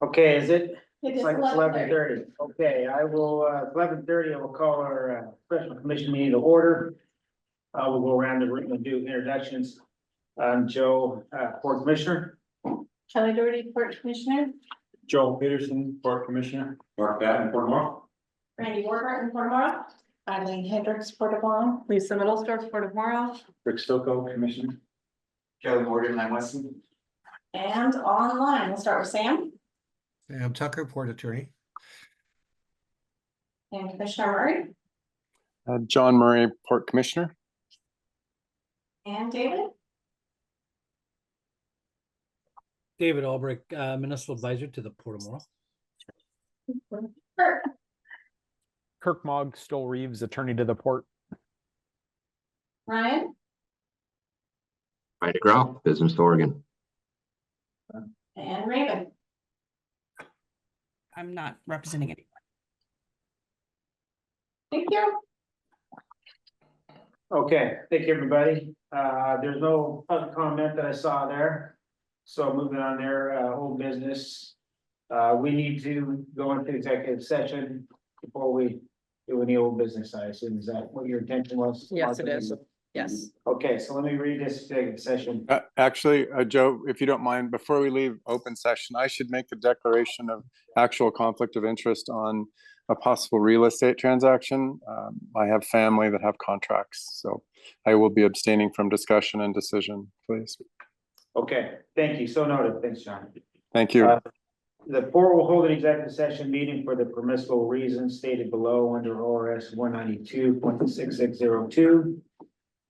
Okay, is it? It It's is like 11:30. 11:30. Okay, I will, 11:30, I will call our special commission meeting to order. We'll go around the room and do introductions. Joe, Port Commissioner. Kelly Doherty, Port Commissioner. Joel Peterson, Port Commissioner. Mark Batten, Port Morrow. Randy Warburton, Port Morrow. Eileen Hendricks, Port of Morrow. Lisa Middlestorf, Port of Morrow. Rick Stocco, Commissioner. Kelly Morgan, I'm Weston. And online, we'll start with Sam Sam Tucker, Port Attorney. and Commissioner Murray John Murray, Port Commissioner. and David. David Albrecht, Municipal Advisor to the Port of Morrow. Kurt. Kirk Mogg, Stoll Reeves, attorney to the port. Ryan Right, Grau, Business to Oregon. and Raven. I'm not representing anyone. Thank you. Okay, thank you, everybody. There's no public comment that I saw there. So moving on there, old business. We need to go into executive session before we do any old business, I assume. Is that what your intention was? Yes, it is. Yes. Okay, so let me read this executive session. Actually, Joe, if you don't mind, before we leave open session, I should make a declaration of actual conflict of interest on a possible real estate transaction. I have family that have contracts, so I will be abstaining from discussion and decision, please. Okay, thank you. So noted. Thanks, John. Thank you. The port will hold an executive session meeting for the permissible reasons stated below under ORS 192.6602.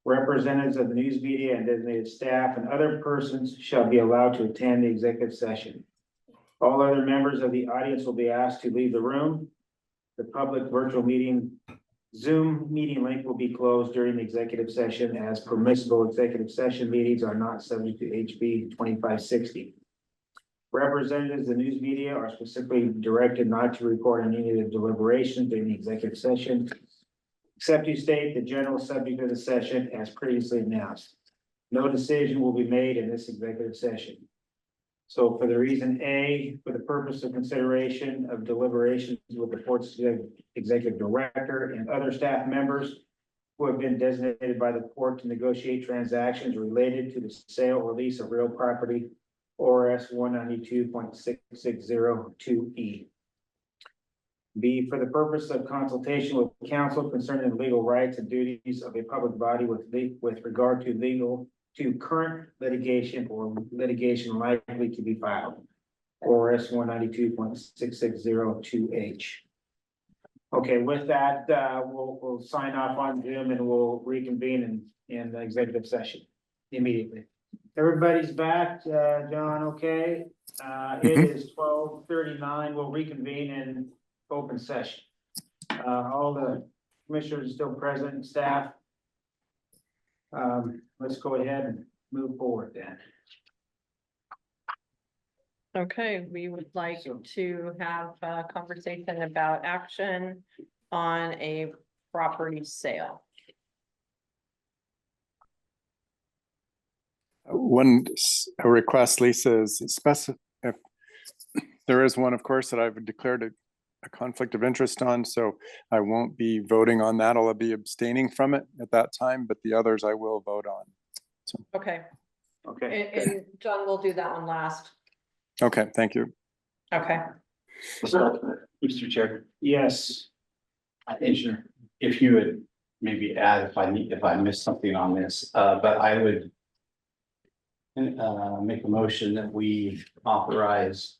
Representatives of the news media and designated staff and other persons shall be allowed to attend the executive session. All other members of the audience will be asked to leave the room. The public virtual meeting Zoom meeting link will be closed during the executive session as permissible executive session meetings are not subject to HB 2560. Representatives of the news media are specifically directed not to record any of the deliberations during the executive session, except to state the general subject of the session as previously announced. No decision will be made in this executive session. So for the reason A, for the purpose of consideration of deliberations with the port's executive director and other staff members who have been designated by the port to negotiate transactions related to the sale or lease of real property, ORS 192.6602E. B, for the purpose of consultation with counsel concerning the legal rights and duties of a public body with regard to current litigation or litigation likely to be filed. ORS 192.6602H. Okay, with that, we'll sign off on Zoom and we'll reconvene in the executive session immediately. Everybody's back, John, okay? It is 12:39. We'll reconvene in open session. All the commissioners are still present and staff. Let's go ahead and move forward then. Okay, we would like to have a conversation about action on a property sale. A request, Lisa, is if there is one, of course, that I've declared a conflict of interest on, so I won't be voting on that. I'll be abstaining from it at that time, but the others I will vote on. So. Okay, Okay. and John, we'll do that one last. Okay, thank you. Okay. Mr. Chair, Yes. Commissioner, if you would maybe add if I missed something on this, but I would make a motion that we authorize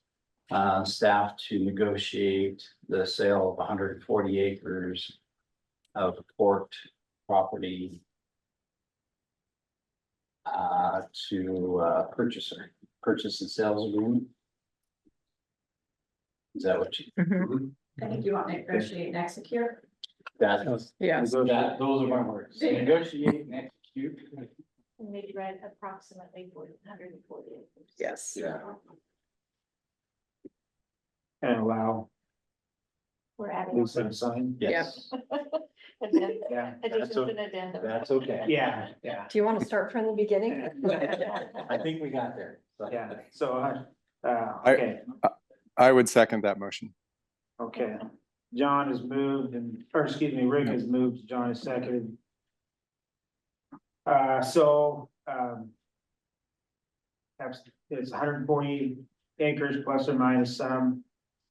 staff to negotiate the sale of 140 acres of port property to purchase and sales agreement. Is that what you? I think you want to negotiate and execute. That, Yes. those are my words. Negotiate and execute. Maybe read approximately 140 acres. Yes. Yeah. And allow We're adding. Lisa to sign. Yes, Addendum. Yeah. Additions and addendum. that's okay. Yeah, Do you want to start from the beginning? I think we got there. So. yeah. So, okay. I would second that motion. Okay, John has moved or excuse me, Rick has moved, John has seconded. It's 140 acres plus or minus some.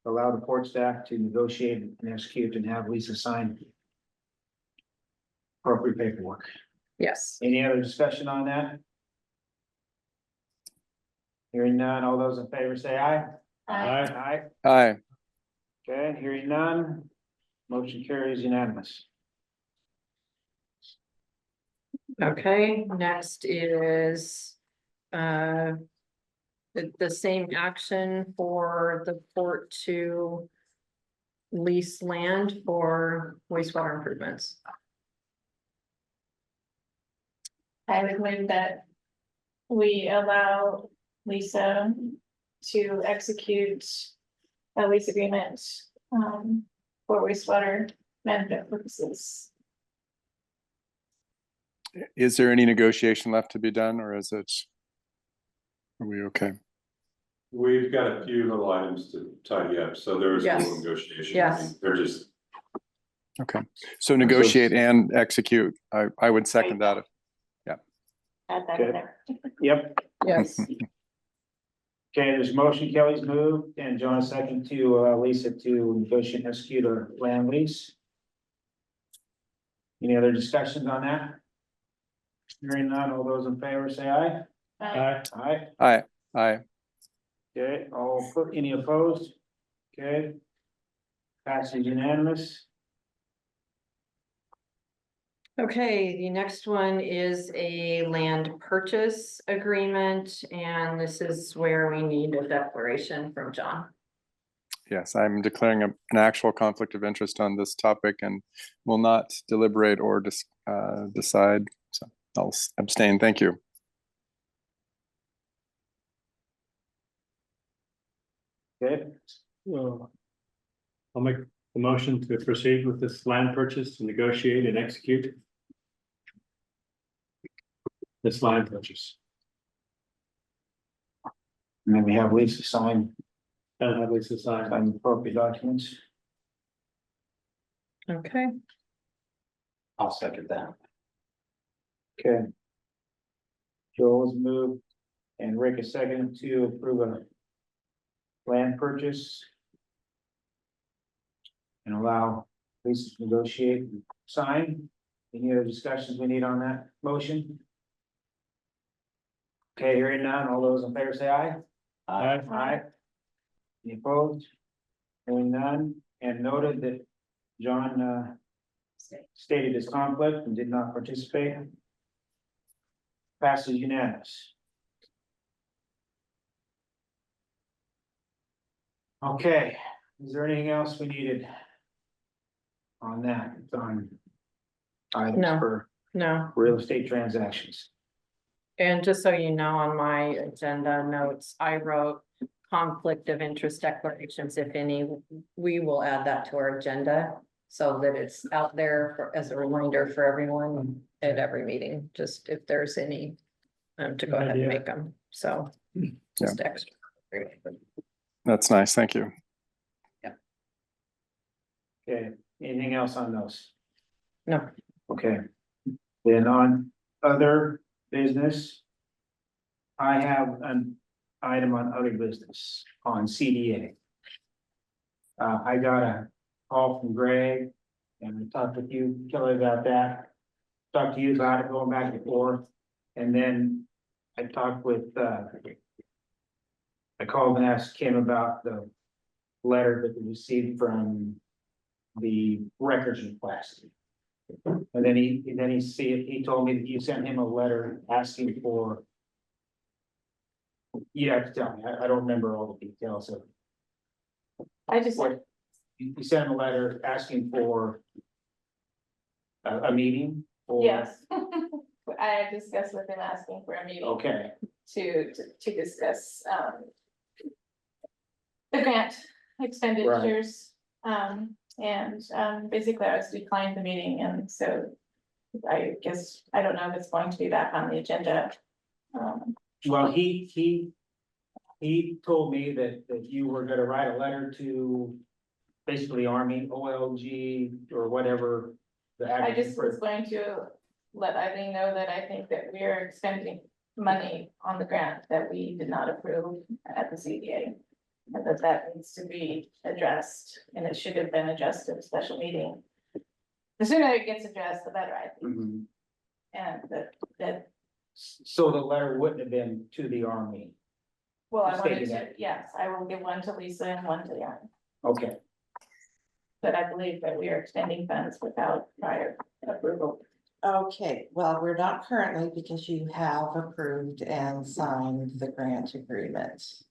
Allow the port staff to negotiate and execute and have Lisa sign appropriate paperwork. Yes. Any other discussion on that? Hearing none, all those in favor say aye. Aye. Aye. Okay, hearing none, motion carries unanimous. Okay, next is the same action for the port to lease land for wastewater improvements. I would move that we allow Lisa to execute a lease agreement for wastewater management purposes. Is there any negotiation left to be done, or is it? Are we okay? We've got a few little items to tidy up, so there is a little Yes. negotiation. Yes. They're just, Okay, so negotiate and execute. I would second that. Add that in Okay. there. Yep, Yes. okay, there's motion, Kelly's moved, and John second to allow Lisa to negotiate and execute a land lease. Any other discussions on that? Hearing none, all those in favor say aye. Aye. Aye, Aye. Aye. okay, any opposed? Okay. Passes unanimous. Okay, the next one is a land purchase agreement, and this is where we need a declaration from John. Yes, I'm declaring an actual conflict of interest on this topic and will not deliberate or decide. So I'll abstain. Thank you. Okay, I'll make the motion to proceed with this land purchase to negotiate and execute this land purchase. and then we have Lisa sign And have Lisa sign. the appropriate documents. Okay, I'll second that. Okay. Joel has moved and Rick is second to approve a land purchase and allow Lisa to negotiate and sign. Any other discussions we need on that motion? Okay, hearing none, all those in favor say aye. Aye. Aye. Any opposed? Hearing none, and noted that John stated his conflict and did not participate. Passes unanimous. Okay, is there anything else we needed on that, on items No. for no, real estate transactions? and just so you know, on my agenda notes, I wrote conflict of interest declarations, if any. We will add that to our agenda so that it's out there as a reminder for everyone at every meeting, just if there's any to go ahead and make them, so just extra. That's nice. Thank you. Okay, anything else on those? No. Okay, then on other business. I have an item on other business on CDA. I got a call from Greg and I talked with you, Kelly, about that. Talked to you about it going back and forth, and then I talked with, I called and asked Kim about the letter that we received from the records request. And then he told me that you sent him a letter asking for. You have to tell me, I don't remember all the details of I just, what, you sent him a letter asking for. A meeting? or- yes. I discussed with him asking for a meeting Okay, to discuss, the grant expenditures. Basically I was declined the meeting, and so I guess, I don't know if it's going to be back on the agenda. well, he he told me that you were gonna write a letter to basically Army, OLG, or whatever. The I acronym just for- was going to let Eileen know that I think that we are expending money on the grant that we did not approve at the CDA. And that needs to be addressed, and it should have been addressed at a special meeting. The sooner it gets addressed, the better, I think, Mhm. and that, So the letter wouldn't have been to the Army. well, I Just wanted stating to, that. yes, I will give one to Lisa and one to Jan. Okay, But I believe that we are expending funds without prior approval. Okay, well, we're not currently because you have approved and signed the grant agreement.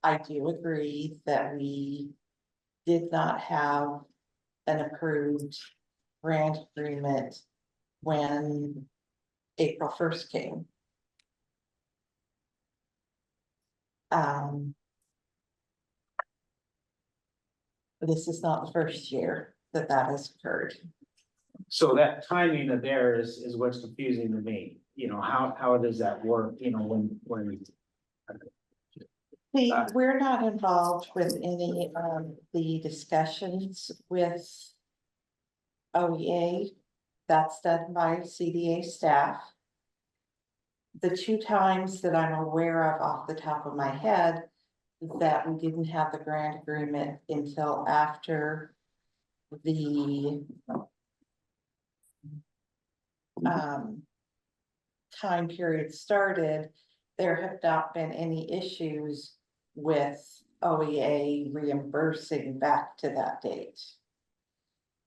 I do agree that we did not have an approved grant agreement when April 1st came. This is not the first year that that has occurred. so that timing of there is what's confusing to me, you know, how does that work, you know, when. We're not involved with any of the discussions with OEA. That's done by CDA staff. The two times that I'm aware of off the top of my head that we didn't have the grant agreement until after the time period started, there have not been any issues with OEA reimbursing back to that date.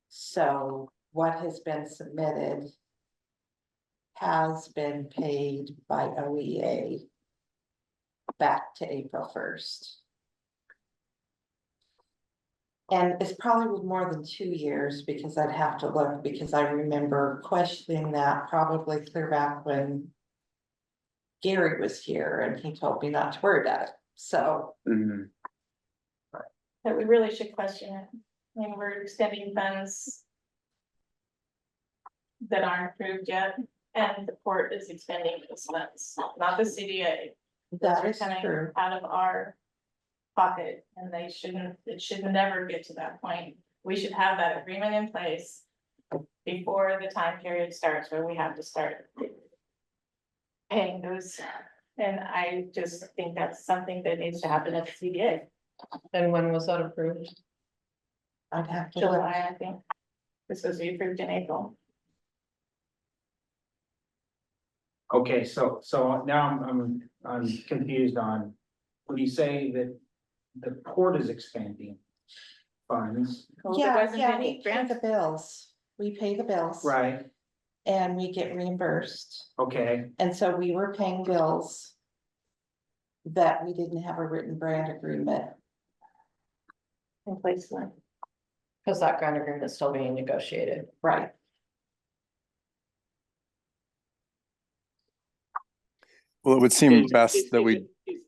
So what has been submitted has been paid by OEA back to April 1st. And it's probably more than 2 years because I'd have to look, because I remember questioning that probably clear back when Gary was here and he told me not to worry about it. So That we really should question it. I mean, we're extending funds that aren't approved yet, and the port is expending those funds, not the CDA. that Those is are coming true. out of our pocket, and it should never get to that point. We should have that agreement in place before the time period starts where we have to start paying those. And I just think that's something that needs to happen at the CDA. And when was that approved? I'd have to look. July, I think. This was approved in April. Okay, so now I'm confused on, when you say that the port is expanding funds, Well, there Yeah, wasn't yeah, any we pay grant. the bills. We pay the bills. right? And we get reimbursed. Okay, And so we were paying bills that we didn't have a written grant agreement. In place for. Because that grant agreement is still being negotiated. Right. Well, it would seem Is- best is- that is we, it-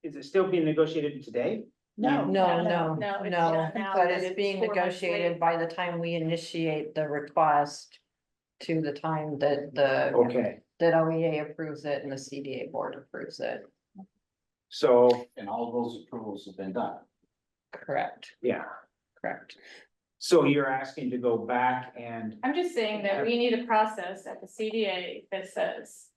is it still being negotiated today? No, No, No, no, it's no, not now, but but it's it's being 4 months negotiated late. by the time we initiate the request. To the time that the, Okay, that OEA approves it and the CDA board approves it. so, And all those approvals have been done. Correct, yeah, correct. so you're asking to go back and, I'm just saying that we need a process at the CDA that says.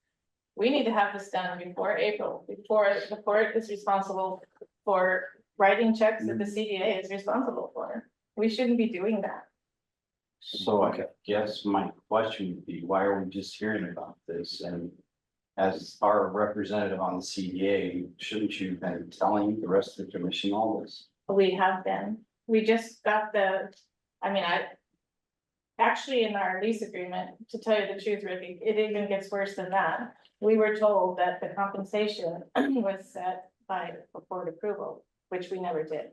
We need to have this done before April, before the port is responsible for writing checks that the CDA is responsible for. We shouldn't be doing that. So I guess my question would be, why are we just hearing about this? And as our representative on the CDA, shouldn't you have been telling the rest of the commission all this? We have been, we just got actually, in our lease agreement, to tell you the truth, Ricky, it even gets worse than that. We were told that the compensation was set by board approval, which we never did.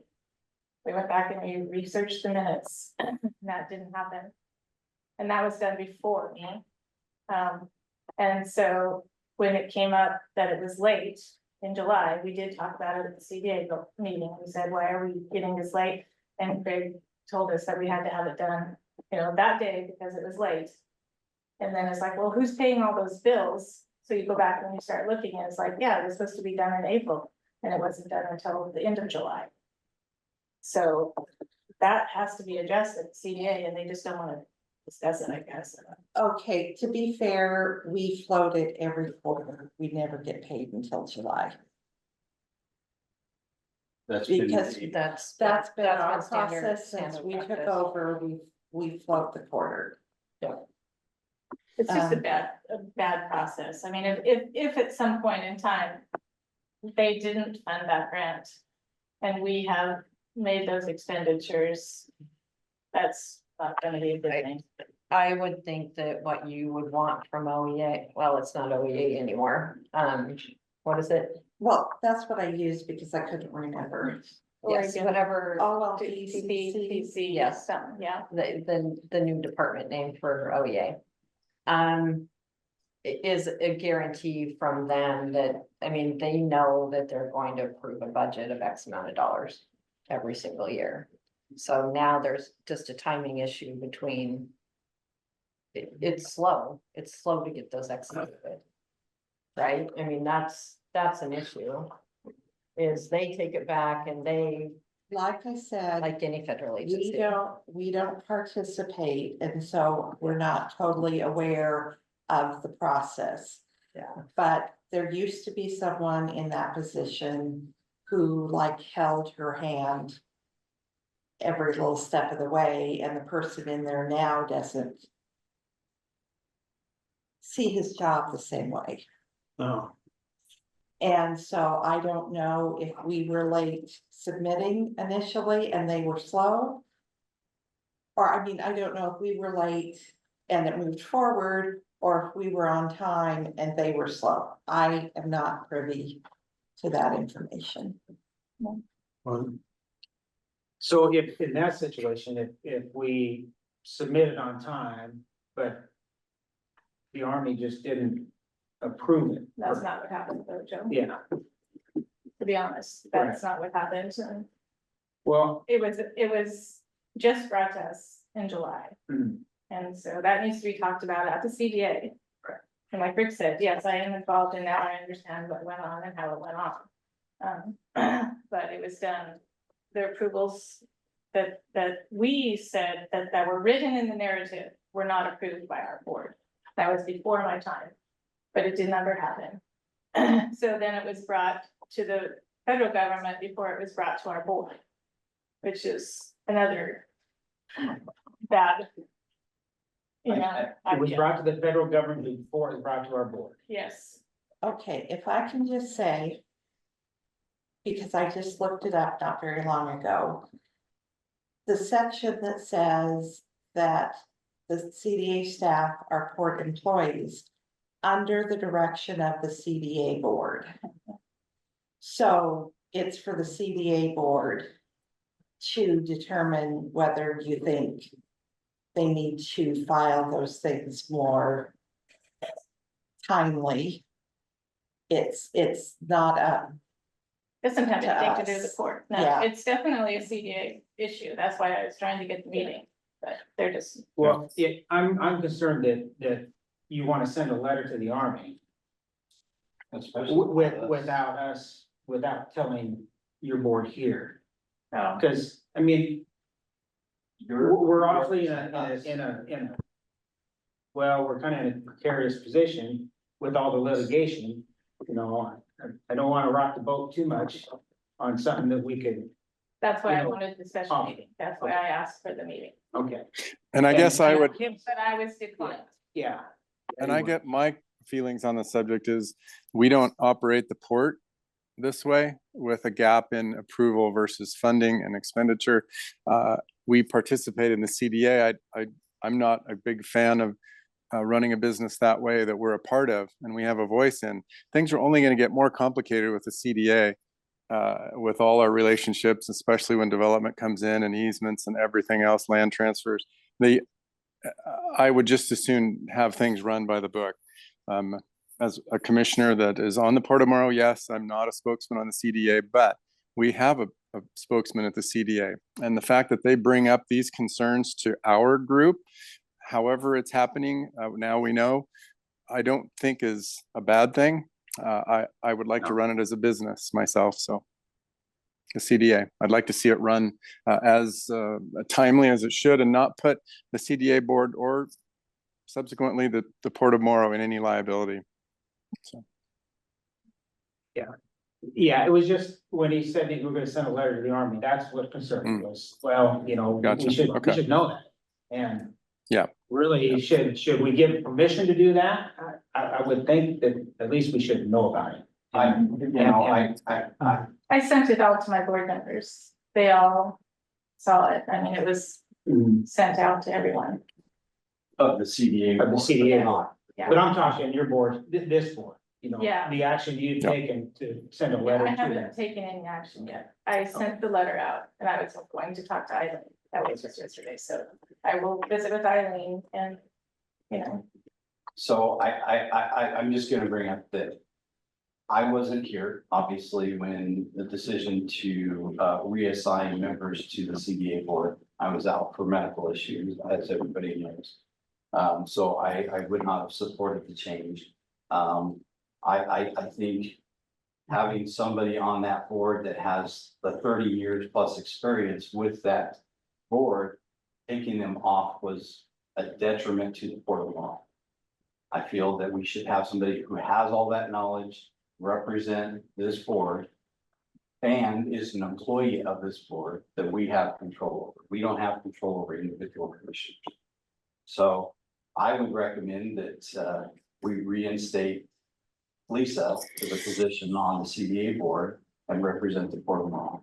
We went back and we researched the minutes, and that didn't happen. And that was done before me. And so when it came up that it was late in July, we did talk about it at the CDA meeting. We said, why are we getting this late? And Craig told us that we had to have it done, that day because it was late. And then it's like, well, who's paying all those bills? So you go back and you start looking and it's like, yeah, it was supposed to be done in April. And it wasn't done until the end of July. So that has to be addressed at CDA, and they just don't wanna discuss it, I guess. Okay, to be fair, we float it every quarter. We never get paid until July. That's been Because the- That's been our standard- process since standard we took practice. over, we float the quarter. It's just a bad process. I mean, if at some point in time they didn't fund that grant and we have made those expenditures, that's not gonna be a good thing. I would think that what you would want from OEA, well, it's not OEA anymore. What is it? Well, that's what I used because I couldn't remember. Yes, whatever, TCC, Yes. something, yeah. the new department name for OEA. Is a guarantee from them that, I mean, they know that they're going to approve a budget of X amount of dollars every single year. So now there's just a timing issue between. It's slow to get those executed. Right? I mean, that's an issue. Is they take it back and they, Like I said, like any federal agency. we don't participate, and so we're not totally aware of the process. Yeah. But there used to be someone in that position who like held her hand every little step of the way, and the person in there now doesn't see his job the same way. Oh, And so I don't know if we were late submitting initially and they were slow. Or I mean, I don't know if we were late and it moved forward, or if we were on time and they were slow. I am not privy to that information. So if in that situation, if we submitted on time, but the Army just didn't approve it. That's not what happened though, Joe. Yeah, To be honest, that's not what happened. And well, it was just brought to us in July. Mhm. And so that needs to be talked about at the CDA. And like Rick said, yes, I am involved and now I understand what went on and how it went on. But it was done, the approvals that we said that were written in the narrative were not approved by our board. That was before my time, but it did never happen. So then it was brought to the federal government before it was brought to our board, which is another bad. You know, it was idea. brought to the federal government before it was brought to our board. Yes, Okay, if I can just say, because I just looked it up not very long ago. The section that says that the CDA staff are port employees under the direction of the CDA board. So it's for the CDA board to determine whether you think they need to file those things more timely. It's not doesn't have To anything to do with us. the court. No, Yeah. it's definitely a CDA issue. That's why I was trying to get the meeting, but they're just. Well, I'm concerned that you wanna send a letter to the Army Especially without us, without telling your board here. Oh, Cause, I mean, we're awfully in a. Well, we're kind of in a precarious position with all the litigation, you know, I don't wanna rock the boat too much on something that we could, that's why I You know, wanted the special meeting. That's why I asked for the meeting, okay, And I guess I would, but I was declined. yeah. and I get my feelings on the subject is, we don't operate the port this way with a gap in approval versus funding and expenditure. We participate in the CDA. I'm not a big fan of running a business that way that we're a part of and we have a voice in. Things are only going to get more complicated with the CDA, with all our relationships, especially when development comes in and easements and everything else, land transfers. I would just as soon have things run by the book. As a commissioner that is on the Port of Morrow, yes, I'm not a spokesman on the CDA, but we have a spokesman at the CDA. And the fact that they bring up these concerns to our group, however it's happening, now we know, I don't think is a bad thing. I would like to run it as a business myself, so. The CDA, I'd like to see it run as timely as it should and not put the CDA board or subsequently the Port of Morrow in any liability. So. Yeah, it was just when he said that we were gonna send a letter to the Army, that's what concerned me was, well, you know, Gotcha. we Okay. should know that. And Yeah. really, should we give permission to do that? I would think that at least we should know about it. I sent it out to my board members. They all saw it. I mean, it was sent out to everyone. Of the CDA. Of the CDA. Yeah. But I'm talking your board, this board, you know, Yeah. the action you've taken to send a Yeah, letter I to them. haven't taken any action yet. I sent the letter out and I was going to talk to Eileen. That was just yesterday, so I will visit with Eileen and, you know. So I'm just gonna bring up that I wasn't here, obviously, when the decision to reassign members to the CDA board. I was out for medical issues, as everybody knows. So I would not have supported the change. I think having somebody on that board that has the 30 years plus experience with that board, taking them off was a detriment to the Port of Morrow. I feel that we should have somebody who has all that knowledge, represent this board, and is an employee of this board that we have control over. We don't have control over individual commissioners. So I would recommend that we reinstate Lisa to the position on the CDA board and represent the Port of Morrow.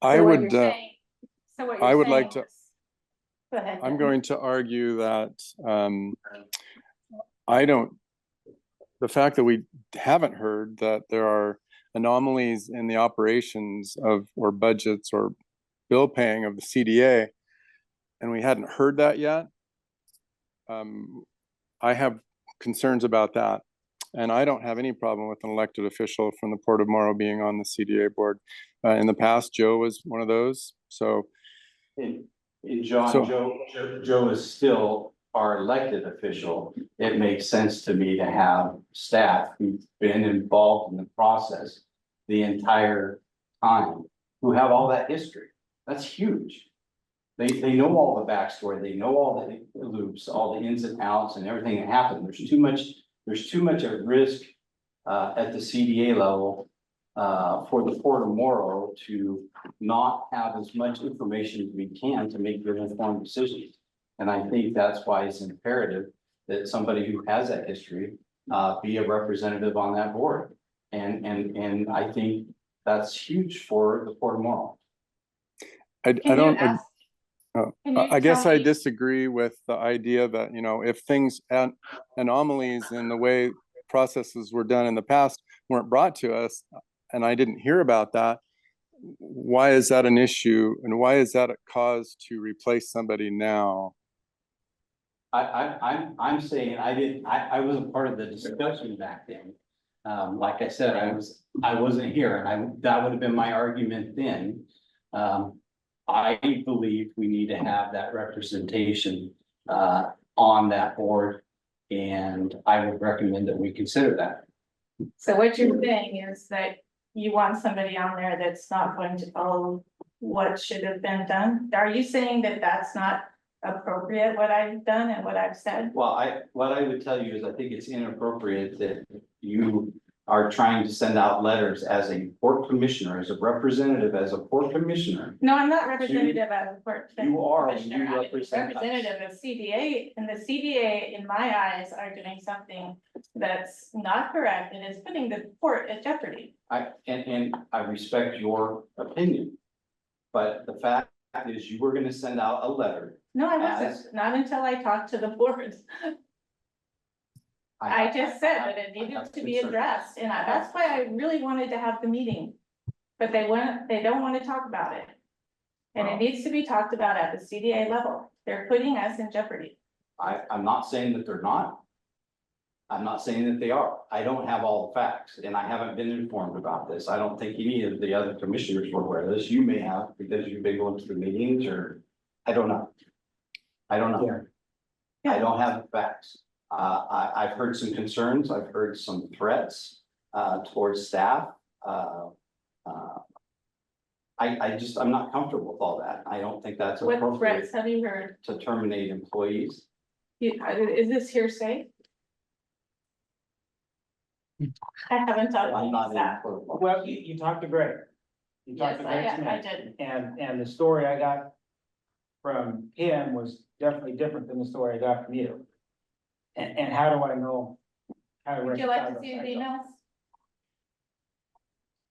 I would like to. Go ahead. I'm going to argue that the fact that we haven't heard that there are anomalies in the operations of or budgets or bill paying of the CDA, and we hadn't heard that yet. I have concerns about that. And I don't have any problem with an elected official from the Port of Morrow being on the CDA board. In the past, Joe was one of those. So, Joe is still our elected official. It makes sense to me to have staff who've been involved in the process the entire time, who have all that history. That's huge. They know all the backstory. They know all the loops, all the ins and outs and everything that happened. There's too much at risk at the CDA level for the Port of Morrow to not have as much information as we can to make good informed decisions. And I think that's why it's imperative that somebody who has that history be a representative on that board. And I think that's huge for the Port of Morrow. I guess I disagree with the idea that, you know, if things anomalies in the way processes were done in the past weren't brought to us, and I didn't hear about that, why is that an issue? And why is that a cause to replace somebody now? I'm saying I wasn't part of the discussion back then. Like I said, I wasn't here, and that would have been my argument then. I believe we need to have that representation on that board, and I would recommend that we consider that. So what you're saying is that you want somebody on there that's not going to follow what should have been done? Are you saying that that's not appropriate, what I've done and what I've said? Well, what I would tell you is I think it's inappropriate that you are trying to send out letters as a port commissioner, as a representative, as a port commissioner. No, I'm not representative of a port. You are, commissioner. you I'm represent us. representative of CDA, and the CDA, in my eyes, are doing something that's not correct and is putting the port at jeopardy. And I respect your opinion. But the fact is you were gonna send out a letter. No, I wasn't, not until I talked to the board. I just said that it needed to be addressed, and that's why I really wanted to have the meeting. But they don't want to talk about it. And it needs to be talked about at the CDA level. They're putting us in jeopardy. I'm not saying that they're not. I'm not saying that they are. I don't have all the facts, and I haven't been informed about this. I don't think any of the other commissioners were aware of this. You may have, because you've been going to the meetings, or I don't know. I don't know. Yeah. I don't have the facts. I've heard some concerns, I've heard some threats, towards staff. I'm not comfortable with all that. I don't think that's What appropriate threats have you heard? to terminate employees. Is this hearsay? I haven't talked I'm to not in. that. Well, you talked to Greg. You talked Yes, to Greg I Smith. did. And the story I got from him was definitely different than the story I got from you. And how do I know? How to Would you like to reconcile see his those? emails?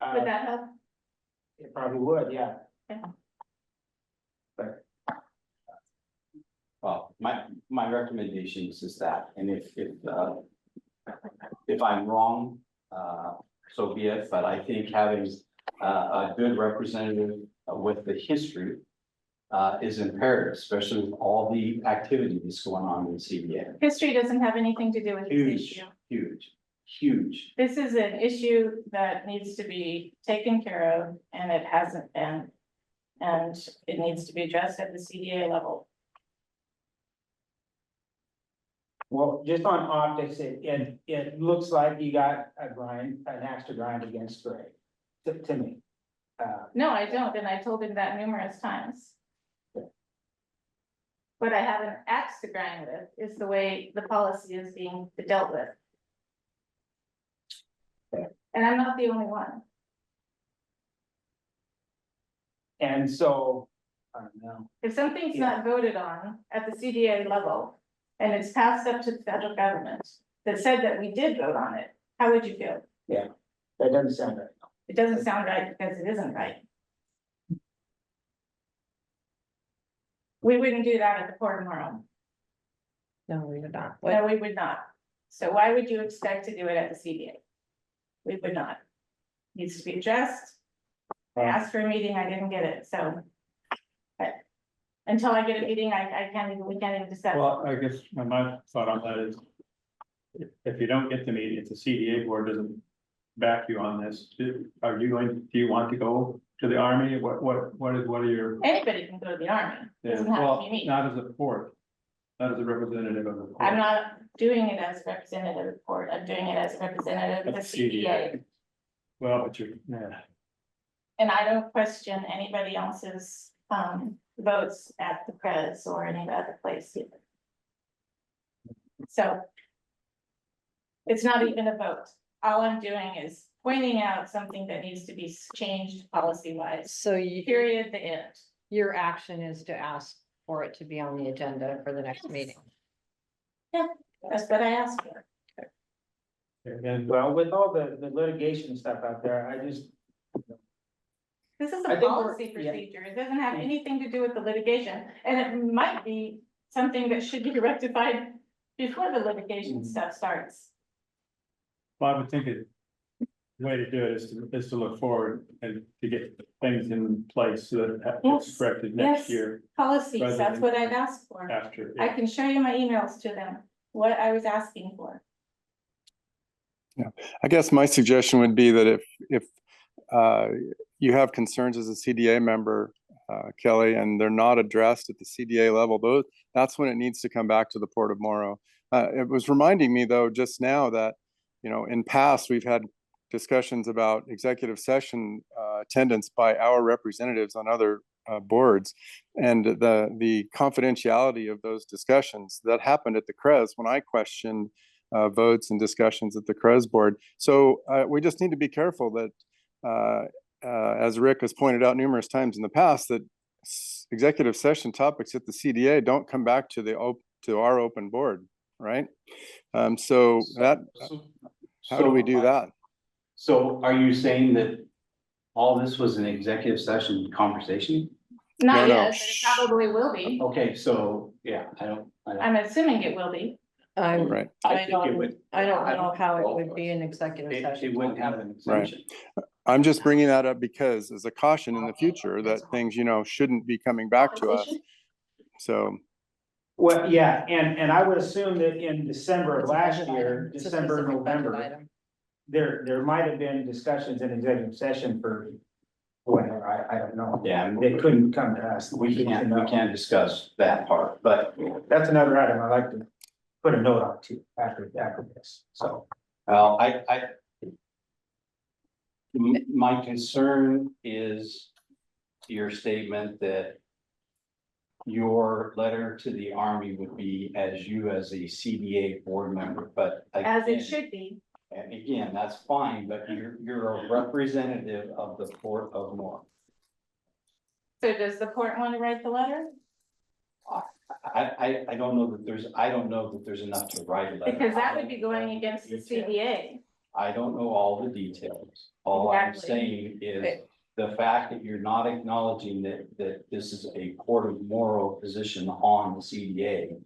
Uh, Would that help? It probably would, yeah. Okay. But Well, my recommendation is that, and if I'm wrong, so be it, but I think having a good representative with the history is imperative, especially with all the activity that's going on in CBA. History doesn't have anything to do with this issue. Huge. This is an issue that needs to be taken care of, and it hasn't been. And it needs to be addressed at the CDA level. well, just on optics, it looks like you got an axe to grind against Greg, to me. No, I don't, and I told him that numerous times. What I have an axe to grind with is the way the policy is being dealt with. And I'm not the only one. And so, I don't know. If something's not voted on at the CDA level and it's passed up to the federal government that said that we did vote on it, how would you feel? Yeah, that doesn't sound right. It doesn't sound right because it isn't right. We wouldn't do that at the Port of Morrow. No, we would not. No, we would not. So why would you expect to do it at the CDA? We would not. Needs to be addressed. I asked for a meeting, I didn't get it, so. Until I get a meeting, we can't even discuss. Well, I guess my thought on that is, if you don't get the meeting, if the CDA board doesn't back you on this, do you want to go to the Army? What are your? Anybody can go to the Army, doesn't have to Well, be me. not as a port, not as a representative of the port. I'm not doing it as a representative of the court, I'm doing it as a representative of the CDA. Well, but yeah. And I don't question anybody else's votes at the Pres or any other place either. So. It's not even a vote. All I'm doing is pointing out something that needs to be changed policy wise, So you, period, the end. your action is to ask for it to be on the agenda for the next meeting. Yeah, that's what I asked for. And Well, with all the litigation stuff out there, I just, This is I a think we're- policy procedure. It doesn't have anything to do with the litigation, and it might be something that should be rectified before the litigation stuff starts. well, I would think the way to do it is to look forward and to get things in place so that it's Yes, corrected next yes. year Policies, Rather that's than- what I'd asked for. after. I can show you my emails to them, what I was asking for. I guess my suggestion would be that if you have concerns as a CDA member, Kelly, and they're not addressed at the CDA level, that's when it needs to come back to the Port of Morrow. It was reminding me though, just now that, in past, we've had discussions about executive session attendance by our representatives on other boards, and the confidentiality of those discussions that happened at the CRES when I questioned votes and discussions at the CRES board. So we just need to be careful that, as Rick has pointed out numerous times in the past, that executive session topics at the CDA don't come back to our open board, right? So how do we do that? So are you saying that all this was an executive session conversation? Not No. yet, but it probably will be. Okay, so, yeah, I don't. I'm assuming it will be. Right. I think it would. don't know how it would be an executive session. It wouldn't have an exemption. I'm just bringing that up because as a caution in the future that things, shouldn't be coming back to us. So, well, yeah, and I would assume that in December of It's a last budget year, item. It's a December, specific budget November, item. there might have been discussions in executive session for whatever, I don't know. Yeah. They couldn't come to us. We can't discuss that part, but That's another item I like to put a note on too after this, so. Well, my concern is your statement that your letter to the Army would be as you as a CDA board member, but. As it again- should be. And again, that's fine, but you're a representative of the Port of Morrow. So does the port want to write the letter? I don't know that there's enough to write a letter. Because that would be going against the CBA. I don't know all the details. All I'm Exactly. saying is the fact that you're not acknowledging that this is a Port of Morrow position on the CDA.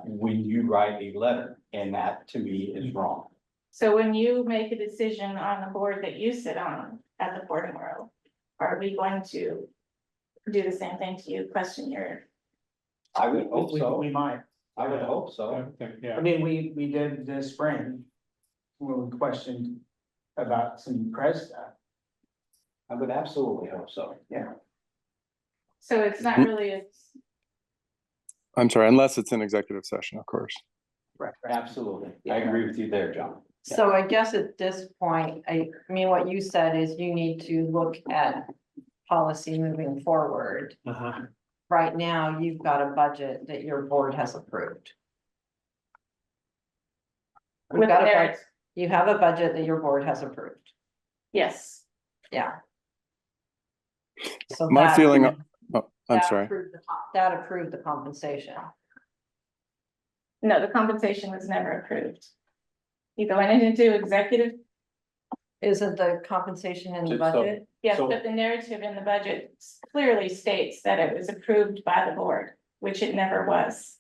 When you write a letter, and that to me is wrong. So when you make a decision on the board that you sit on at the Port of Morrow, are we going to do the same thing to you, question your? I would hope so. We might. I would hope so. Yeah. I mean, we did this spring. When we questioned about some press stuff. I would absolutely hope so. So it's not really, I'm sorry, unless it's an executive session, of course. Right. Absolutely. I agree with you there, John. So I guess at this point, I mean, what you said is you need to look at policy moving forward. Right now, you've got a budget that your board has approved. We've with got a their, budget, you have a budget that your board has approved, yes, yeah. So My that- feeling, oh, I'm that sorry. approved that approved the compensation. no, the compensation was never approved. You go in and do executive, Isn't the compensation in the So- budget? yes, So- but the narrative in the budget clearly states that it was approved by the board, which it never was.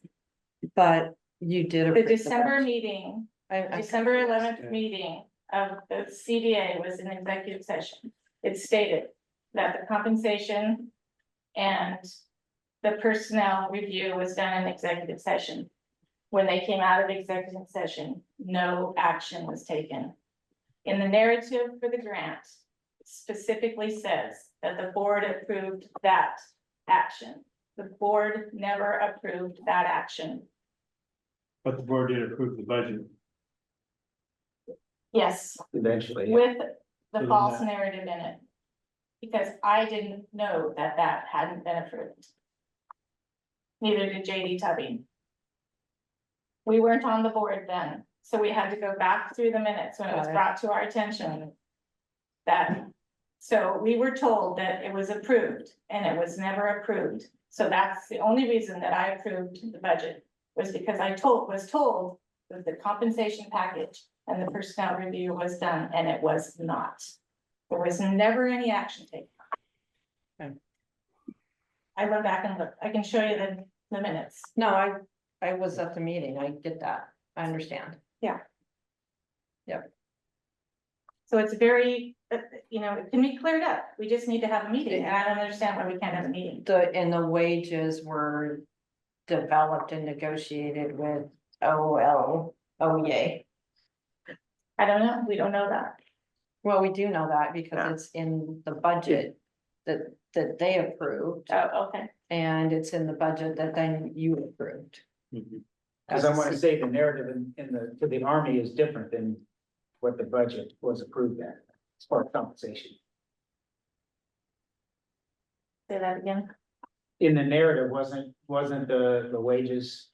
But you did. The approve December budget. meeting, I- December 11th meeting of the CDA was an executive session. It stated that the compensation and the personnel review was done in executive session. When they came out of executive session, no action was taken. In the narrative for the grant, it specifically says that the board approved that action. The board never approved that action. But the board did approve the budget. Yes, Eventually. with the So false then narrative in it. Because I didn't know that that hadn't been approved. Neither did JD Tubby. We weren't on the board then, so we had to go back through the minutes when it was Got it. brought to our attention. That, so we were told that it was approved and it was never approved. So that's the only reason that I approved the budget, was because I was told that the compensation package and the personnel review was done, and it was not. There was never any action taken. Okay. I went back and looked, I can show you the minutes. No, I was at the meeting, I get that, I understand. So it's very, it can be cleared up, we just need to have a meeting, and I don't understand why we can't have a meeting. And the wages were developed and negotiated with OEA. I don't know, we don't know that. Well, we do know that because it's in the budget that they approved, Oh, okay. and it's in the budget that then you approved. Cause I wanna say the narrative to the Army is different than what the budget was approved at, as far as compensation. Say that again. In the narrative, wasn't the wages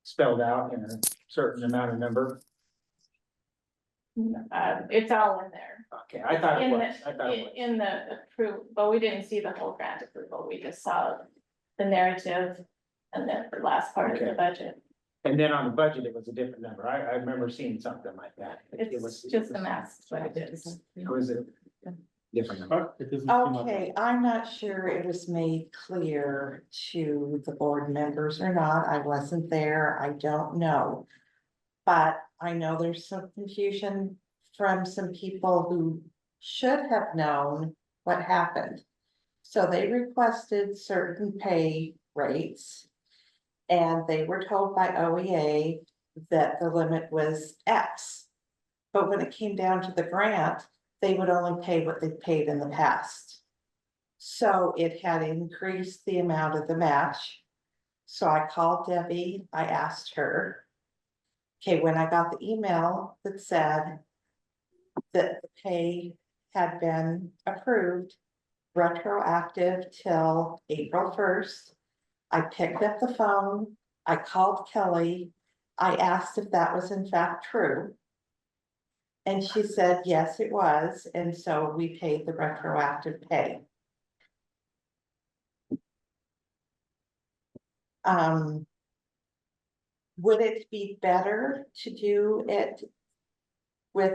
spelled out in a certain amount of number? It's all in there. Okay, I thought it In was, I thought it was. in the approval, but we didn't see the whole grant approval, we just saw the narrative and then the last part of the Okay. budget. And then on the budget, it was a different number. I remember seeing something like that. It was It's just a mess, what it is. Or was it different number? But it doesn't seem like- Okay, I'm not sure it was made clear to the board members or not. I wasn't there. I don't know. But I know there's some confusion from some people who should have known what happened. So they requested certain pay rates. And they were told by OEA that the limit was X. But when it came down to the grant, they would only pay what they paid in the past. So it had increased the amount of the match. So I called Debbie, I asked her. Okay, when I got the email that said that the pay had been approved retroactive till April 1st, I picked up the phone, I called Kelly, I asked if that was in fact true. And she said, yes, it was, and so we paid the retroactive pay. Would it be better to do it with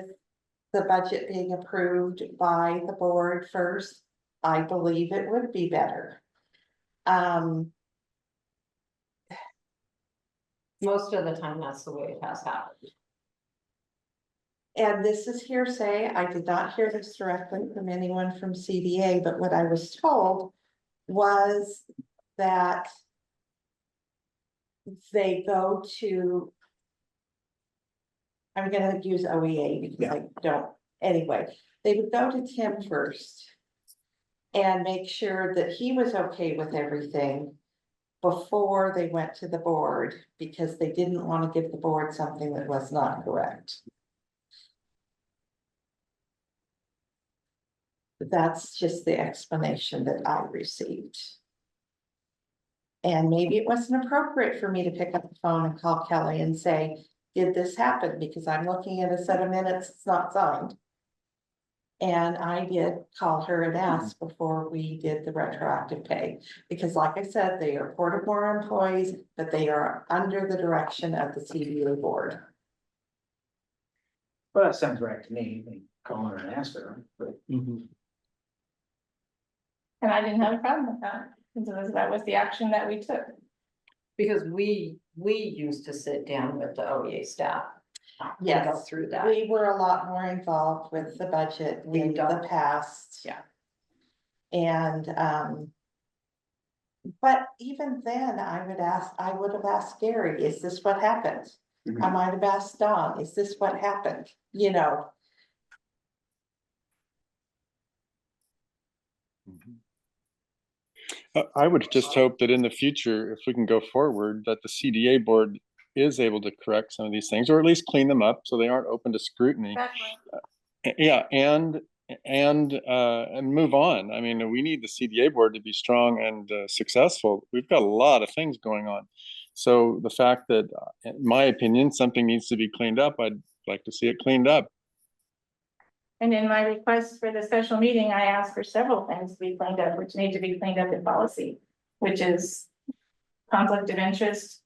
the budget being approved by the board first? I believe it would be better. Most of the time, that's the way it has happened. And this is hearsay. I did not hear this directly from anyone from CDA, but what I was told was that they go to, I'm gonna use OEA because I don't, anyway, they would go to Tim first and make sure that he was okay with everything before they went to the board, because they didn't want to give the board something that was not correct. That's just the explanation that I received. And maybe it wasn't appropriate for me to pick up the phone and call Kelly and say, did this happen? Because I'm looking at a set of minutes, it's not signed. And I did call her and ask before we did the retroactive pay, because like I said, they are Port of Morrow employees, but they are under the direction of the CDA board. Well, that sounds right to me. They call her and ask her, but. And I didn't have a problem with that, because that was the action that we took. Because we used to sit down with the OEA staff. and Yes, go through that. we were a lot more involved with the budget in the past. Yeah. And, but even then, I would have asked Gary, is this what happened? I might have asked Don, is this what happened? You know. I would just hope that in the future, if we can go forward, that the CDA board is able to correct some of these things, or at least clean them up so they aren't open to scrutiny. Yeah, and move on. I mean, we need the CDA board to be strong and successful. We've got a lot of things going on. So the fact that, in my opinion, something needs to be cleaned up, I'd like to see it cleaned up. And in my request for the special meeting, I asked for several things to be cleaned up, which need to be cleaned up in policy, which is conflict of interest.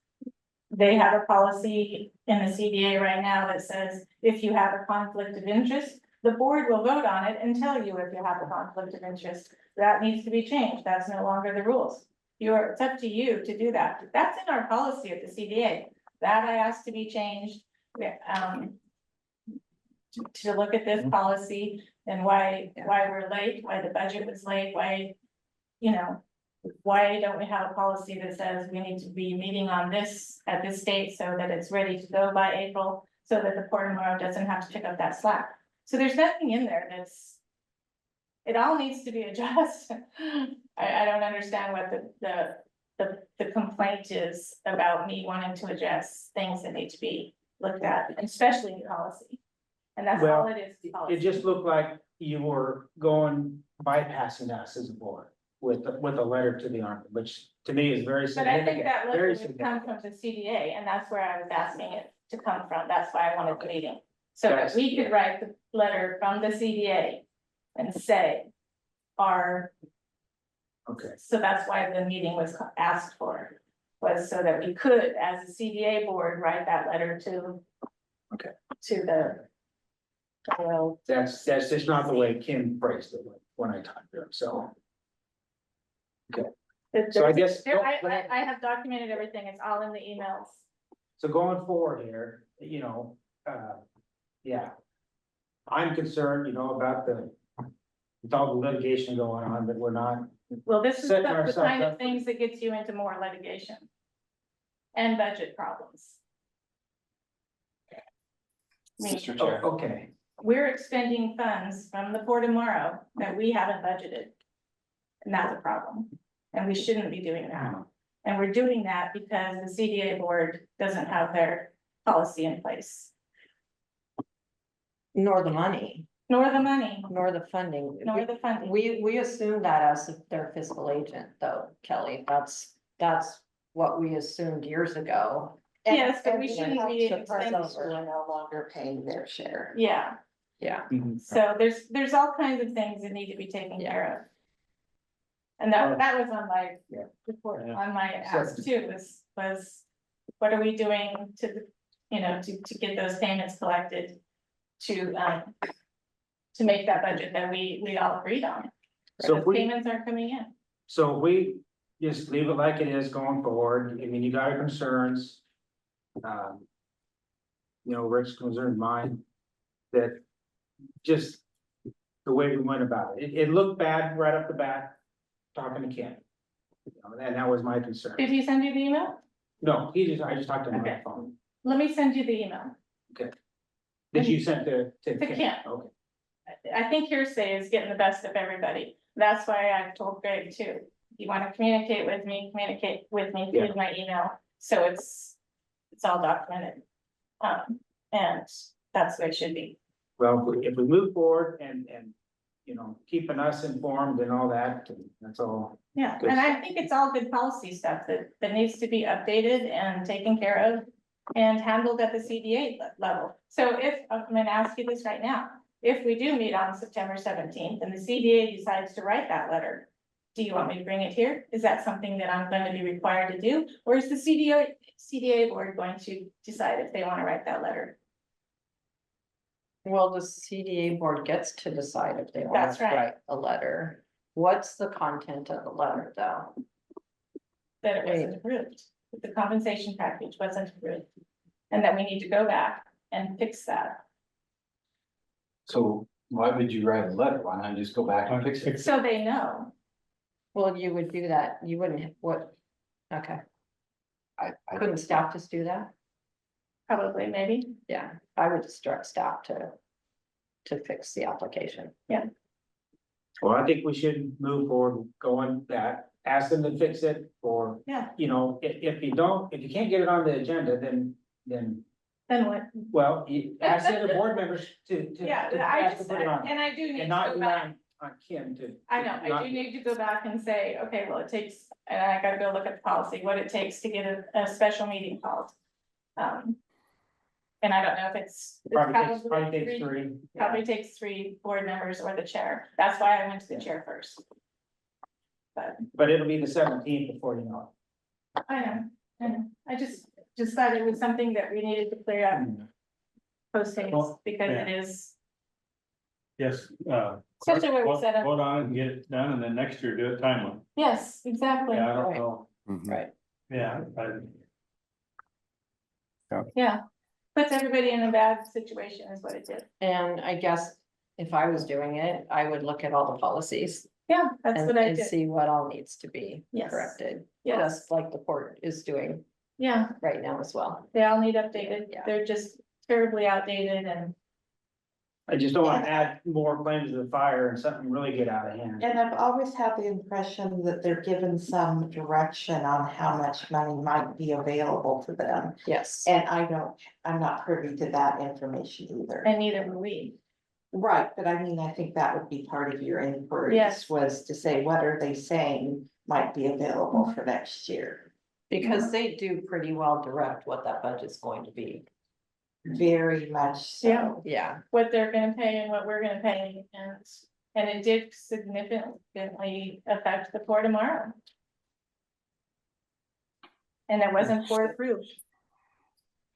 They have a policy in the CDA right now that says if you have a conflict of interest, the board will vote on it and tell you if you have a conflict of interest. That needs to be changed. That's no longer the rules. It's up to you to do that. That's in our policy at the CDA. That I asked to be changed. To look at this policy and why we're late, why the budget was late, why, you know, why don't we have a policy that says we need to be meeting on this at this date so that it's ready to go by April, so that the Port of Morrow doesn't have to pick up that slack. So there's nothing in there it all needs to be addressed. I don't understand what the complaint is about me wanting to address things that need to be looked at, especially in policy. And that's all it is. It just looked like you were bypassing us as a board with a letter to the Army, which to me is very But I significant. think that letter Very would come significant. from the CDA, and that's where I was asking it to come from. That's why I wanted the meeting. So that we could write the letter from the CDA and say Okay. so that's why the meeting was asked for, was so that we could, as a CDA board, write that letter to. Okay. To the. Well, That's just not the way Kim phrased it when I talked to him, so. So I guess. I have documented everything. It's all in the emails. So going forward here, yeah. I'm concerned, about with all the litigation going on, but we're not. Well, this is setting the ourselves kind of up. things that gets you into more litigation. And budget problems. Mr. Chair. Okay, We're expending funds from the Port of Morrow that we haven't budgeted. And that's a problem, and we shouldn't be doing that. And we're doing that because the CDA board doesn't have their policy in place, Nor the money, nor the money, nor the funding. nor the funding. We assumed that as their fiscal agent though, Kelly, that's what we assumed years ago. Yes, but we And shouldn't perhaps be the parts extending. who are no longer paying their share. Yeah, Yeah, so there's all kinds of things that need to be taken care of. And that was on my report, on my ask too, was what are we doing to, you know, to get those payments collected to make that budget that we all agreed on. So Those if we, payments aren't coming in. so if we just leave it like it is going forward, I mean, you got your concerns. You know, Rick's concerned, mine, that just the way we went about it, it looked bad right up the bat, talking to Ken. You know, and that was my concern. Did he send you the email? No, I just talked to him on the Okay. phone. Let me send you the email. That you sent to To Ken? Ken. Okay. I think hearsay is getting the best of everybody. That's why I've told Greg too. If you want to communicate with me through my email, so it's all documented. And that's the way it should be. Well, if we move forward and, you know, keeping us informed and all that, that's all. Yeah, Good and I stuff. think it's all good policy stuff that needs to be updated and taken care of and handled at the CDA level. So if, I'm gonna ask you this right now, if we do meet on September 17th and the CDA decides to write that letter, do you want me to bring it here? Is that something that I'm going to be required to do? Or is the CDA board going to decide if they want to write that letter? well, the CDA board gets to decide if they want That's to right. write a letter. What's the content of the letter though? That it wasn't approved, that the compensation package wasn't approved. And that we need to go back and fix that. So why would you write a letter? Why not just go back and fix it? So they know. Well, you would do that, you wouldn't, what, okay, I couldn't staff just do that? Probably, maybe. Yeah, I would instruct staff to fix the application. Well, I think we should move forward going that, ask them to fix it, or, Yeah. you know, if you can't get it on the agenda, then, Then what? well, you ask the other board members to Yeah, ask I to just, put it on. and I do need to And not go rely back. on Kim to. I know, I do need to go back and say, okay, well, it takes, and I gotta go look at the policy, what it takes to get a special meeting called. And I don't know if it's Probably takes three. probably takes 3 board members or the chair. That's why I went to the chair first. But it'll be the 17th before you know I know, I just thought it was something that we needed to clear up it. post haste, because it is, Yes, Especially where we set up- vote on it and get it done, and then next year do it timely. yes, exactly, Yeah, I don't Right. know, Right. yeah, yeah. Puts everybody in a bad situation is what it did. And I guess if I was doing it, I would look at all the policies Yeah, that's and, what I and did, see what all needs to be Yes. corrected. yes, Just like the court is doing yeah, right now as well. they all need updated, Yeah. they're just terribly outdated and. I just don't want to add more flames to the fire and something really get out of hand. And I've always had the impression that they're given some direction on how much money might be available to them. Yes. And I'm not privy to that information either. And neither were we. Right, but I mean, I think that would be part of your inquiries, Yes. was to say, what are they saying might be available for next year? Because they do pretty well direct what that budget's going to be. Very much so. Yeah. Yeah. What they're gonna pay and what we're gonna pay, and it did significantly affect the Port of Morrow. And it wasn't court approved.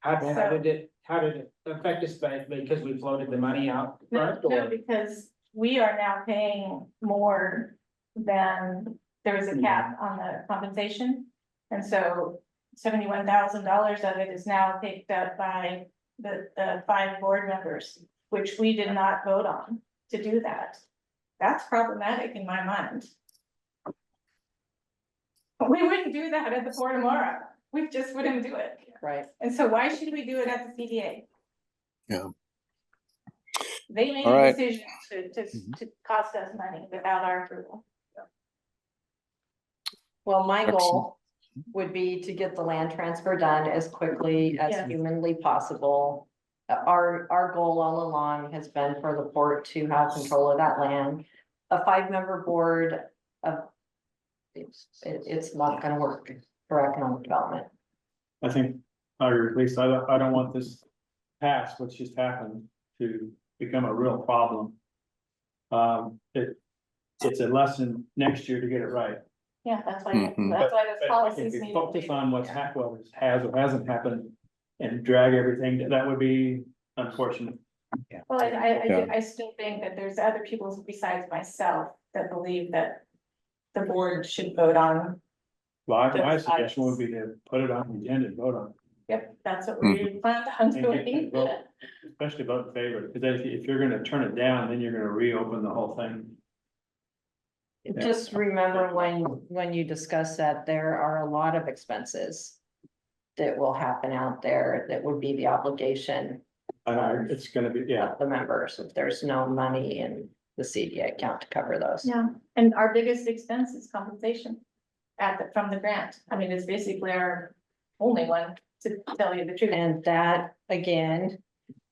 How did it affect us because we floated the money out No, front, or? because we are now paying more than, there was a cap on the compensation. And so $71,000 of it is now picked up by the 5 board members, which we did not vote on to do that. That's problematic in my mind. We wouldn't do that at the Port of Morrow. We just wouldn't do it. Right. And so why should we do it at the CDA? Yeah. They made All a right. decision to cost us money without our approval. Well, my goal would be to get the land transfer done as quickly as Yes. humanly possible. Our goal all along has been for the port to have control of that land. A 5-member board of, it's not gonna work for economic development. I think, or at least I don't want this past, what's just happened, to become a real problem. It's a lesson next year to get it right. Yeah, that's why, Mhm. that's why those But policies if need you to focus be. on what's what has or hasn't happened and drag everything, that would be unfortunate. Well, Yeah. I still think that there's other people besides myself that believe that the board should vote on. Well, my Those suggestion would items. be to put it on the agenda and vote on it. Yep, that's what we planned on And doing. vote, especially vote in favor, because if you're gonna turn it down, then you're gonna reopen the whole thing. Just remember when you discuss that, there are a lot of expenses that will happen out there that would be the obligation I know, it's gonna be, yeah, of the members if there's no money in the CDA account to cover those. Yeah, and our biggest expense is compensation from the grant. I mean, it's basically our only one, to tell you the truth. And that, again,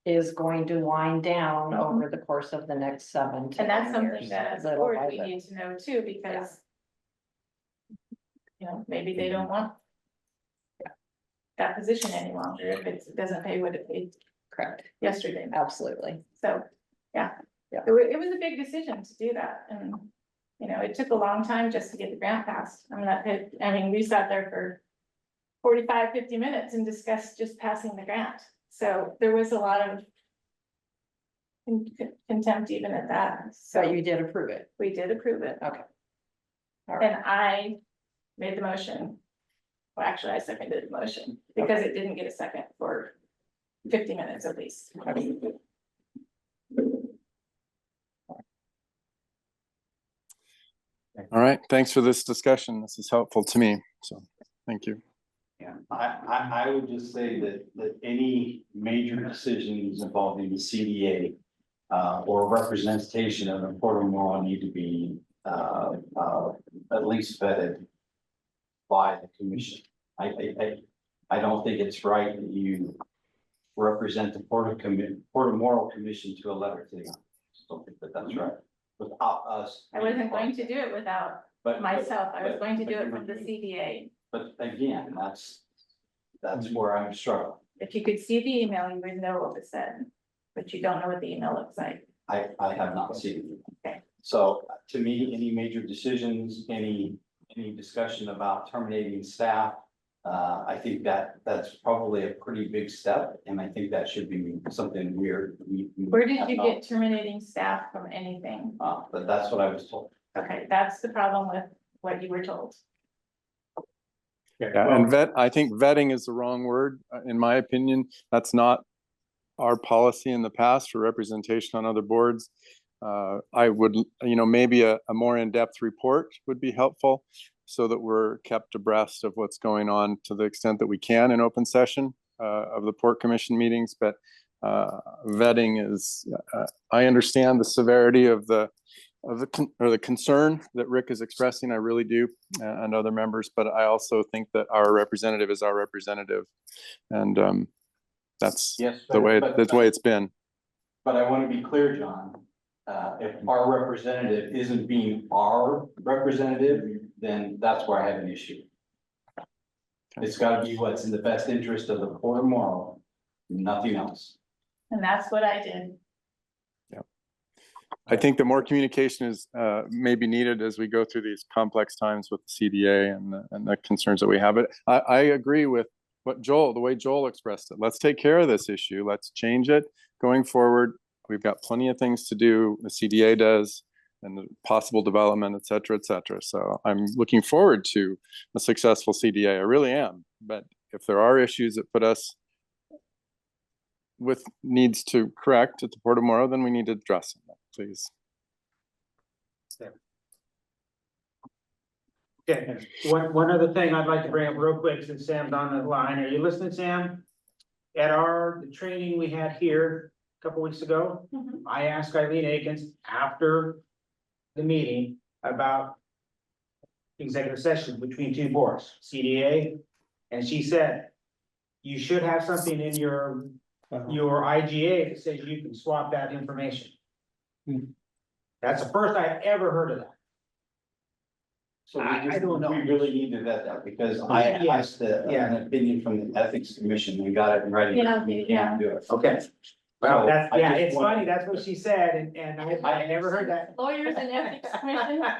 is going to wind down over the course of the next 7 to And that's 10 something years, that as a little board, by we little. need to know too, because maybe they don't want that position any longer if it doesn't pay what it paid Correct, yesterday. absolutely. So, yeah. Yeah. It was a big decision to do that, and, it took a long time just to get the grant passed. I mean, we sat there for 45, 50 minutes and discussed just passing the grant. So there was a lot of contempt even at that. So So you did approve it. we did approve it. Okay. All right. And I made the motion. Well, actually, I seconded the motion because it didn't get a second for 50 minutes at least. All right, thanks for this discussion. This is helpful to me, so thank you. Yeah, I would just say that any major decisions involving the CDA or representation of the Port of Morrow need to be at least vetted by the commission. I don't think it's right that you represent the Port of Morrow Commission to a letter to them. Just don't think that that's right without us. I wasn't going to do it without But- myself. I was but- going to do but it you from the were- CDA. But again, that's where I'm struggling. If you could see the email, you would know what was said, but you don't know what the email looks like. I have not seen it. Okay. So to me, any major decisions, any discussion about terminating staff, I think that's probably a pretty big step, and I think that should be something weird. Where did you get terminating staff from anything? But that's what I was told. Okay, that's the problem with what you were told. Yeah, and I think vetting is the wrong word, in my opinion. That's not our policy in the past for representation on other boards. I would, maybe a more in-depth report would be helpful so that we're kept abreast of what's going on to the extent that we can in open session of the Port Commission meetings. But vetting is, I understand the severity of the concern that Rick is expressing. I really do, and other members, but I also think that our representative is our representative. And that's the way it's been. But I want to be clear, John, if our representative isn't being our representative, then that's where I have an issue. It's got to be what's in the best interest of the Port of Morrow, nothing else. And that's what I did. I think that more communication is maybe needed as we go through these complex times with the CDA and the concerns that we have. But I agree with the way Joel expressed it. Let's take care of this issue. Let's change it going forward. We've got plenty of things to do. The CDA does, and the possible development, et cetera, et cetera. So I'm looking forward to a successful CDA. I really am. But if there are issues that put us with needs to correct at the Port of Morrow, then we need to address them, please. Okay, one other thing I'd like to bring up real quick since Sam's on the line. Are you listening, Sam? At the training we had here a couple weeks ago, I asked Eileen Akins after the meeting about executive session between two boards, CDA. And she said, you should have something in your IGA that says you can swap that information. That's the first I've ever heard of that. So I we don't know. we really need to vet that because I Yeah. asked an opinion from the ethics commission and got it in writing. Yeah, We yeah. can't do it. Okay. Well, So that's, I yeah, just it's want- funny, that's what she said, and I never heard that. Lawyers and ethics commission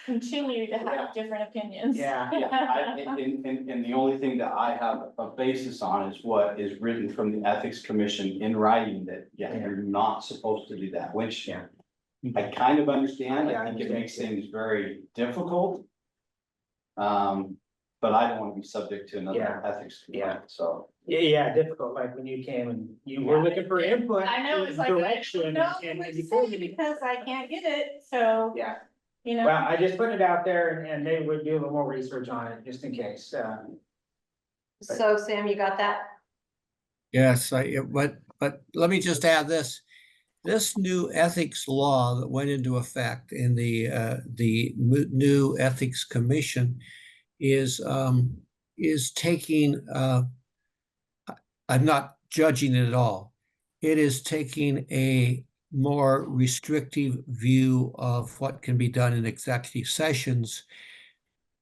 continue to have different opinions. Yeah. And the only thing that I have a basis on is what is written from the ethics commission in writing that, yeah, you're not supposed to do that, which Yeah. I kind of understand. Yeah, I I think it understand. makes things very difficult. But I don't want to be subject to another Yeah. ethics Yeah. complaint, so. Yeah, difficult, like when you came and you were looking for input, I know, it's like, direction, no, and I you told me. because I can't get it, so, Yeah, you know. well, I just put it out there and they would do a little more research on it, just in case, So Sam, you got that? Yes, but let me just add this. This new ethics law that went into effect in the new Ethics Commission is taking, I'm not judging it at all. It is taking a more restrictive view of what can be done in executive sessions.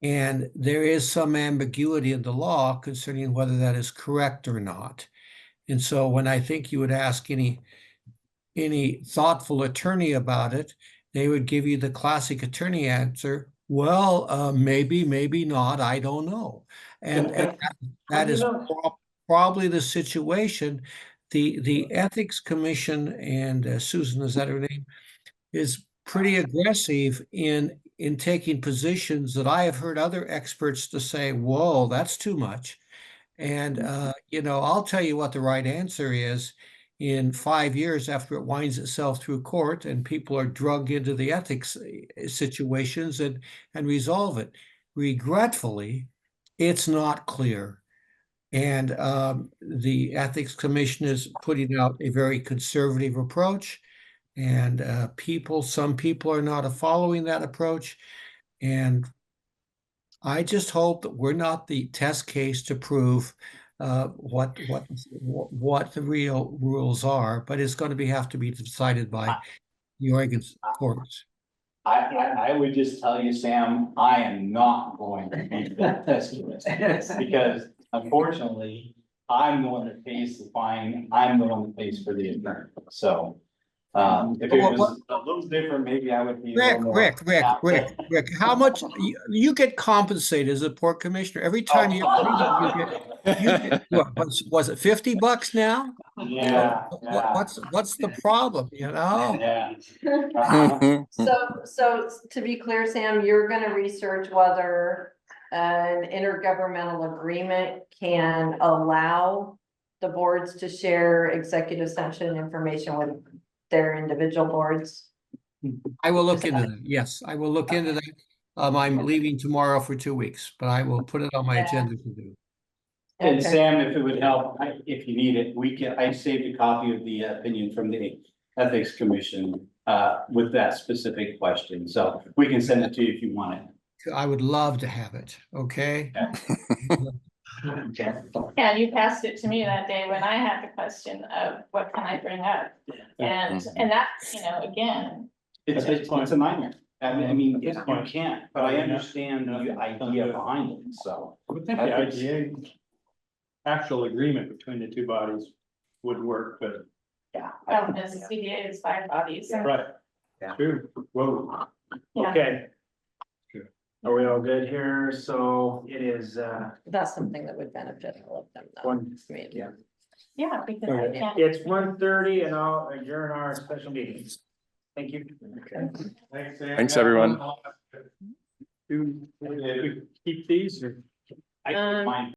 And there is some ambiguity in the law concerning whether that is correct or not. And so when I think you would ask any thoughtful attorney about it, they would give you the classic attorney answer, well, maybe, maybe not, I don't know. And that is probably the situation. The Ethics Commission, and Susan, is that her name, is pretty aggressive in taking positions that I have heard other experts to say, whoa, that's too much. And, I'll tell you what the right answer is. In 5 years after it winds itself through court and people are drugged into the ethics situations and resolve it. Regretfully, it's not clear. And the Ethics Commission is putting out a very conservative approach. And some people are not following that approach. And I just hope that we're not the test case to prove what the real rules are, but it's going to have to be decided by the Oregon courts. I would just tell you, Sam, I am not going to be that test because unfortunately, I'm the one that pays the fine, I'm the one that pays for the attorney, so. If it was a little different, maybe I would be. Rick, how much you get compensated as a port commissioner every time you get what, was it $50 now? Yeah. What's the problem, Yeah. So to be clear, Sam, you're gonna research whether an intergovernmental agreement can allow the boards to share executive session information with their individual boards. I will look into that. Yes, I will look into that. I'm leaving tomorrow for 2 weeks, but I will put it on my agenda to do. And Okay. Sam, if it would help, if you need it, I saved a copy of the opinion from the Ethics Commission with that specific question, so we can send it to you if you want it. I would love to have it, okay? Yeah, you passed it to me that day when I had the question of what can I bring up? And that, again, It's a nightmare. I mean, you can't, but I understand the idea behind it, so. I would think the IGA actual agreement between the two bodies would work, but. yeah, as the CDA is 5 bodies. Right. Yeah. True, whoa. Yeah. Okay. Good. Are we all good here? So it is, That's something that would benefit all of them, though. one, I mean, yeah. Yeah, because I can't. It's 1:30 and I'll adjourn our special meeting. Thank you. Thanks, Sam. Thanks, everyone. Do we keep these or? I keep mine.